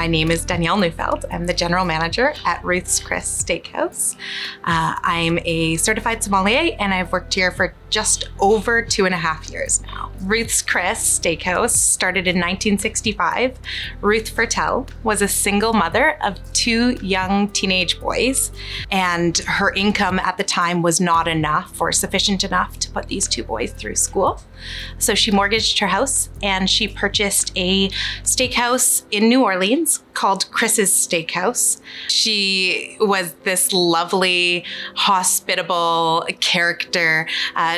My name is Danielle Neufeld. I'm the general manager at Ruth's Chris Steakhouse. I'm a certified sommelier and I've worked here for just over 2.5 years now. Ruth's Chris Steakhouse started in 1965. Ruth Fertel was a single mother of 2 young teenage boys, and her income at the time was not enough or sufficient enough to put these 2 boys through school. So she mortgaged her house and she purchased a steakhouse in New Orleans called Chris's Steakhouse. She was this lovely, hospitable character.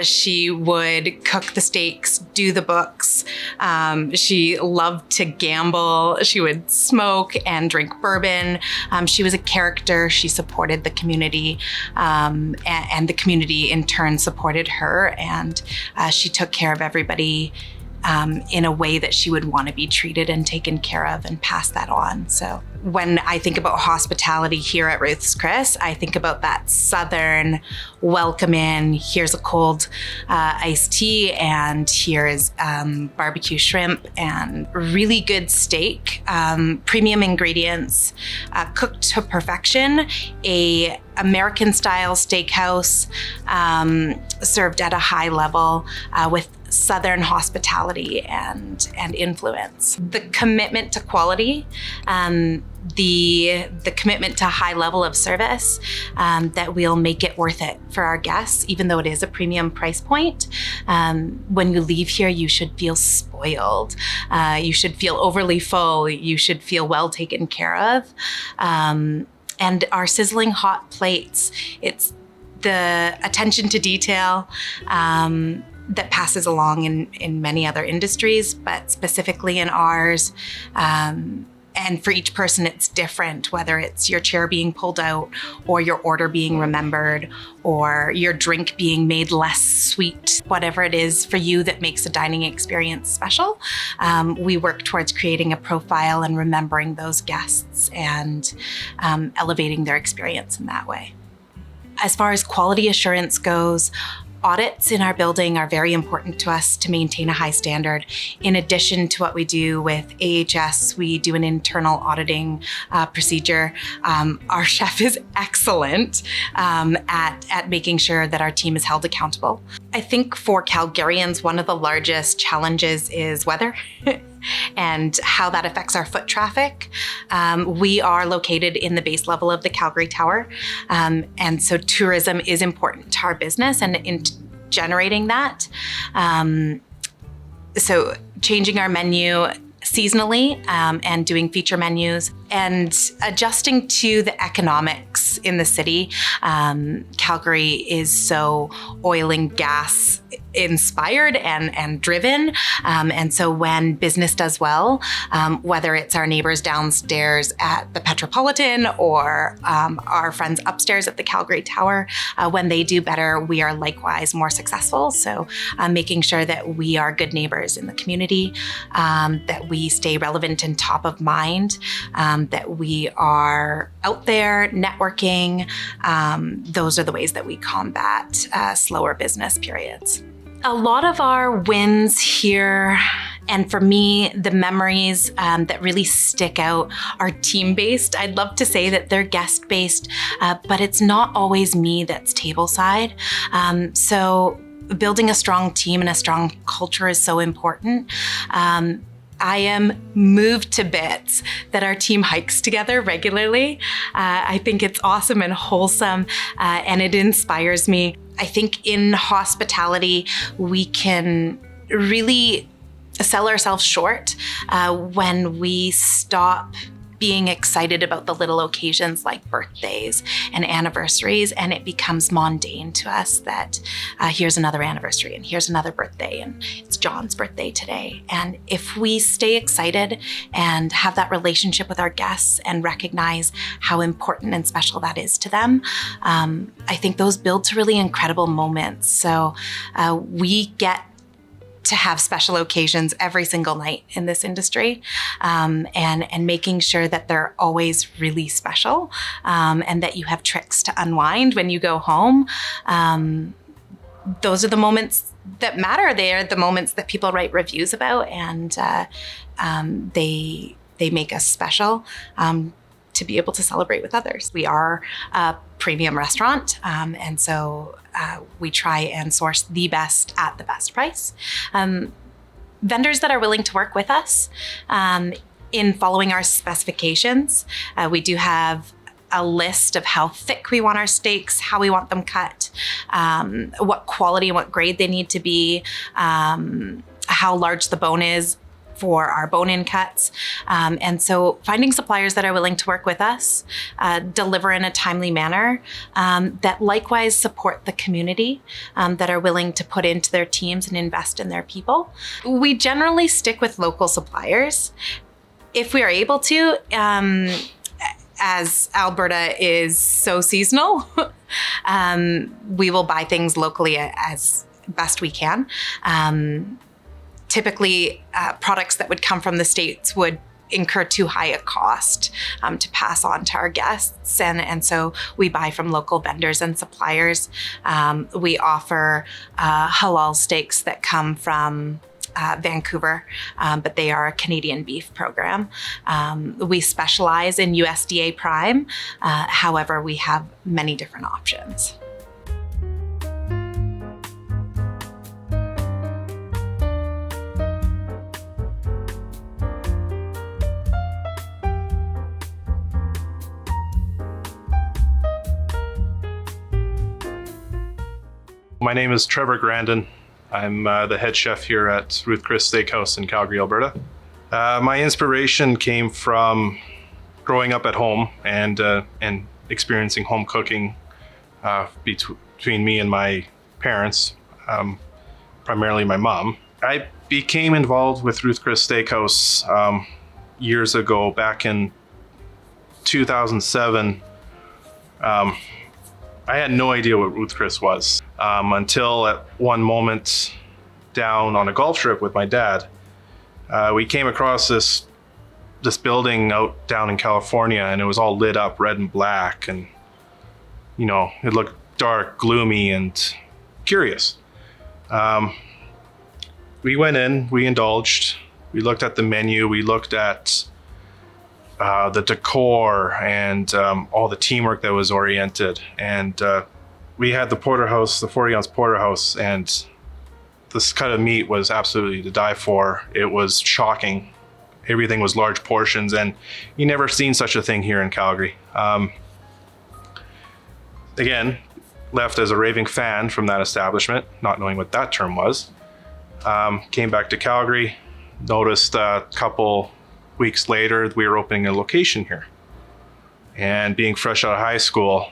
She would cook the steaks, do the books. She loved to gamble. She would smoke and drink bourbon. She was a character. She supported the community, and the community in turn supported her. And she took care of everybody in a way that she would want to be treated and taken care of and pass that on. So when I think about hospitality here at Ruth's Chris, I think about that Southern welcome in. Here's a cold iced tea, and here's barbecue shrimp and really good steak, premium ingredients, cooked to perfection, a American style steakhouse, served at a high level with Southern hospitality and influence. The commitment to quality, the commitment to a high level of service, that we'll make it worth it for our guests, even though it is a premium price point. When you leave here, you should feel spoiled. You should feel overly full. You should feel well taken care of. And our sizzling hot plates, it's the attention to detail that passes along in many other industries, but specifically in ours. And for each person, it's different, whether it's your chair being pulled out or your order being remembered or your drink being made less sweet, whatever it is for you that makes a dining experience special. We work towards creating a profile and remembering those guests and elevating their experience in that way. As far as quality assurance goes, audits in our building are very important to us to maintain a high standard. In addition to what we do with AHS, we do an internal auditing procedure. Our chef is excellent at making sure that our team is held accountable. I think for Calgarians, one of the largest challenges is weather. And how that affects our foot traffic. We are located in the base level of the Calgary Tower. And so tourism is important to our business and in generating that. So changing our menu seasonally and doing feature menus and adjusting to the economics in the city. Calgary is so oil and gas inspired and driven. And so when business does well, whether it's our neighbors downstairs at the Metropolitan or our friends upstairs at the Calgary Tower, when they do better, we are likewise more successful. So making sure that we are good neighbors in the community, that we stay relevant and top of mind, that we are out there networking. Those are the ways that we combat slower business periods. A lot of our wins here, and for me, the memories that really stick out are team-based. I'd love to say that they're guest-based, but it's not always me that's tableside. So building a strong team and a strong culture is so important. I am moved to bits that our team hikes together regularly. I think it's awesome and wholesome, and it inspires me. I think in hospitality, we can really sell ourselves short when we stop being excited about the little occasions like birthdays and anniversaries, and it becomes mundane to us that here's another anniversary and here's another birthday and it's John's birthday today. And if we stay excited and have that relationship with our guests and recognize how important and special that is to them, I think those build to really incredible moments. So we get to have special occasions every single night in this industry, and making sure that they're always really special, and that you have tricks to unwind when you go home. Those are the moments that matter. They are the moments that people write reviews about, and they they make us special to be able to celebrate with others. We are a premium restaurant, and so we try and source the best at the best price. Vendors that are willing to work with us in following our specifications. We do have a list of how thick we want our steaks, how we want them cut, what quality and what grade they need to be, how large the bone is for our bone-in cuts. And so finding suppliers that are willing to work with us, deliver in a timely manner, that likewise support the community, that are willing to put into their teams and invest in their people. We generally stick with local suppliers. If we are able to, as Alberta is so seasonal, we will buy things locally as best we can. Typically, products that would come from the States would incur too high a cost to pass on to our guests. And so we buy from local vendors and suppliers. We offer halal steaks that come from Vancouver, but they are a Canadian beef program. We specialize in USDA Prime. However, we have many different options. My name is Trevor Grandin. I'm the head chef here at Ruth Chris Steakhouse in Calgary, Alberta. My inspiration came from growing up at home and experiencing home cooking between me and my parents, primarily my mom. I became involved with Ruth Chris Steakhouse years ago, back in 2007. I had no idea what Ruth Chris was until at one moment down on a golf trip with my dad. We came across this building out down in California, and it was all lit up red and black, and it looked dark, gloomy, and curious. We went in, we indulged, we looked at the menu, we looked at the decor and all the teamwork that was oriented. And we had the porterhouse, the 40-ounce porterhouse, and this cut of meat was absolutely to die for. It was shocking. Everything was large portions, and you never seen such a thing here in Calgary. Again, left as a raving fan from that establishment, not knowing what that term was. Came back to Calgary, noticed a couple weeks later we were opening a location here. And being fresh out of high school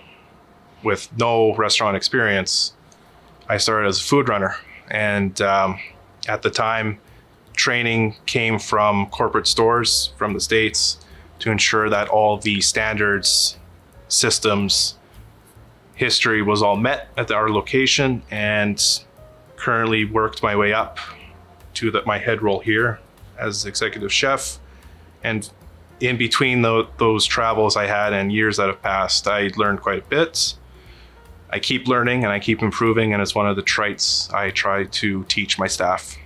with no restaurant experience, I started as a food runner. And at the time, training came from corporate stores from the States to ensure that all the standards, systems, history was all met at our location, and currently worked my way up to my head role here as executive chef. And in between those travels I had and years that have passed, I learned quite a bit. I keep learning and I keep improving, and it's one of the traits I try to teach my staff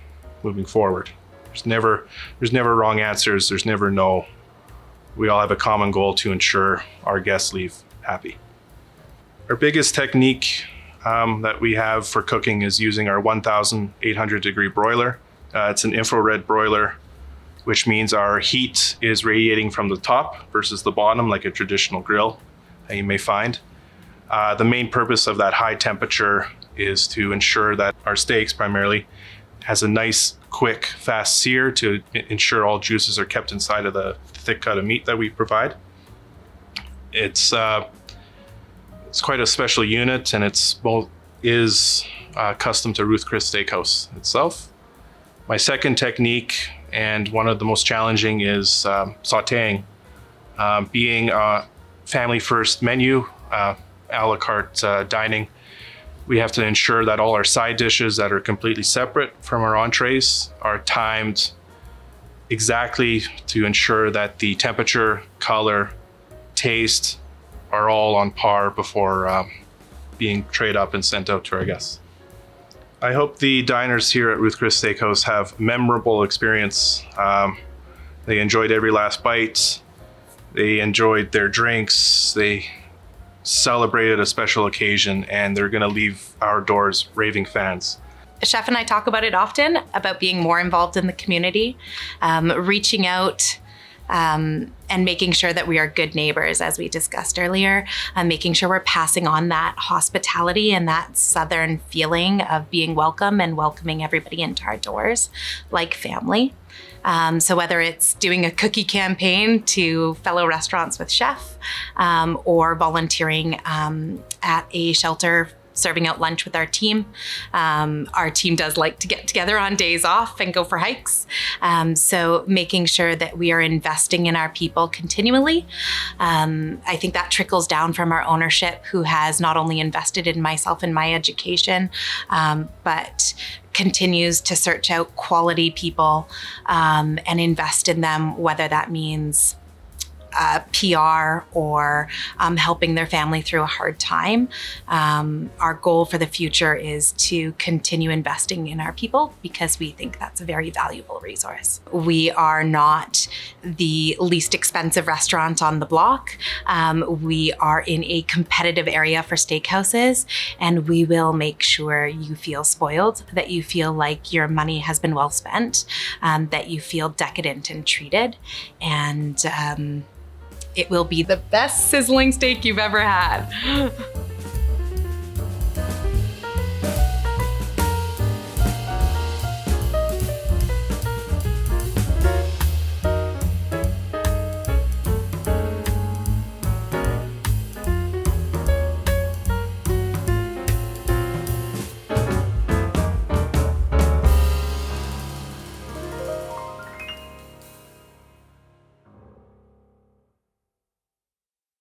moving forward. There's never wrong answers. There's never no. We all have a common goal to ensure our guests leave happy. Our biggest technique that we have for cooking is using our 1,800 degree broiler. It's an infrared broiler, which means our heat is radiating from the top versus the bottom like a traditional grill that you may find. The main purpose of that high temperature is to ensure that our steaks primarily has a nice, quick, fast sear to ensure all juices are kept inside of the thick cut of meat that we provide. It's quite a special unit, and it's custom to Ruth Chris Steakhouse itself. My second technique, and one of the most challenging, is sautéing. Being a family first menu, a la carte dining, we have to ensure that all our side dishes that are completely separate from our entrees are timed exactly to ensure that the temperature, color, taste are all on par before being trayed up and sent out to our guests. I hope the diners here at Ruth Chris Steakhouse have memorable experience. They enjoyed every last bite. They enjoyed their drinks. They celebrated a special occasion, and they're going to leave our doors raving fans. Chef and I talk about it often, about being more involved in the community, reaching out and making sure that we are good neighbors, as we discussed earlier, making sure we're passing on that hospitality and that Southern feeling of being welcome and welcoming everybody into our doors like family. So whether it's doing a cookie campaign to fellow restaurants with Chef, or volunteering at a shelter serving out lunch with our team. Our team does like to get together on days off and go for hikes. So making sure that we are investing in our people continually. I think that trickles down from our ownership, who has not only invested in myself and my education, but continues to search out quality people and invest in them, whether that means PR or helping their family through a hard time. Our goal for the future is to continue investing in our people because we think that's a very valuable resource. We are not the least expensive restaurant on the block. We are in a competitive area for steakhouses, and we will make sure you feel spoiled, that you feel like your money has been well spent, that you feel decadent and treated, and it will be the best sizzling steak you've ever had.